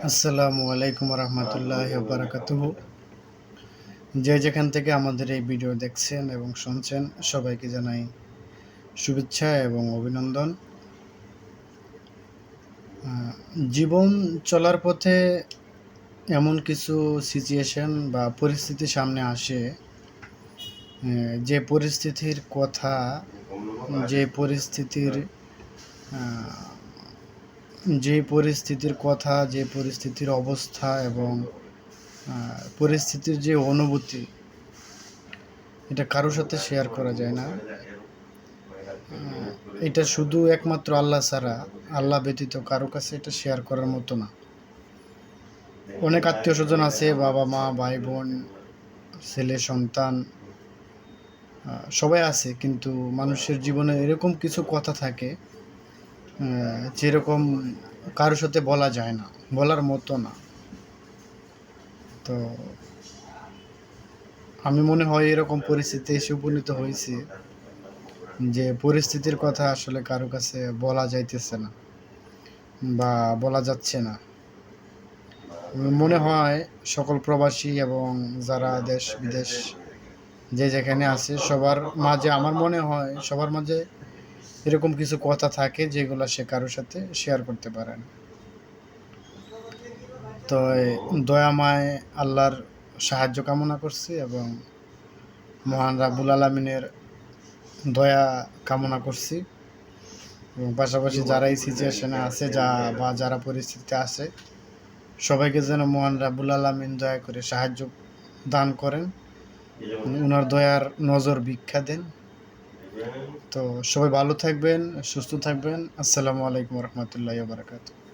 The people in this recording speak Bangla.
আসসালামু আলাইকুম রহমতুল্লাহ বারাকাতুহু। যে যেখান থেকে আমাদের এই ভিডিও দেখছেন এবং শুনছেন সবাইকে জানাই শুভেচ্ছা এবং অভিনন্দন। জীবন চলার পথে এমন কিছু সিচুয়েশন বা পরিস্থিতি সামনে আসে, যে পরিস্থিতির কথা যে পরিস্থিতির যে পরিস্থিতির কথা যে পরিস্থিতির অবস্থা এবং পরিস্থিতির যে অনুভূতি, এটা কারোর সাথে শেয়ার করা যায় না। এটা শুধু একমাত্র আল্লাহ ছাড়া, আল্লাহ ব্যতীত কারো কাছে এটা শেয়ার করার মতো না। অনেক আত্মীয় স্বজন আছে, বাবা মা ভাই বোন ছেলে সন্তান সবাই আছে, কিন্তু মানুষের জীবনে এরকম কিছু কথা থাকে যেরকম কারোর সাথে বলা যায় না, বলার মতো না। তো আমি মনে হয় এরকম পরিস্থিতি এসে উপনীত হয়েছি যে পরিস্থিতির কথা আসলে কারো কাছে বলা যাইতেছে না বা বলা যাচ্ছে না। মনে হয় সকল প্রবাসী এবং যারা দেশ বিদেশ যে যেখানে আছে সবার মাঝে, আমার মনে হয় সবার মাঝে এরকম কিছু কথা থাকে যেগুলো সে কারোর সাথে শেয়ার করতে পারে না। তো দয়াময় আল্লাহর সাহায্য কামনা করছি এবং মহান রাব্বুল আলামিনের দয়া কামনা করছি, এবং পাশাপাশি যারা এই সিচুয়েশনে আছে বা যারা পরিস্থিতিতে আছে সবাইকে যেন মহান রাব্বুল আলামিন দয়া করে সাহায্য দান করেন, ওনার দয়ার নজর ভিক্ষা দেন। তো সবাই ভালো থাকবেন, সুস্থ থাকবেন। আসসালামু আলাইকুম রহমতুল্লাহি ওয়া বারাকাতুহু।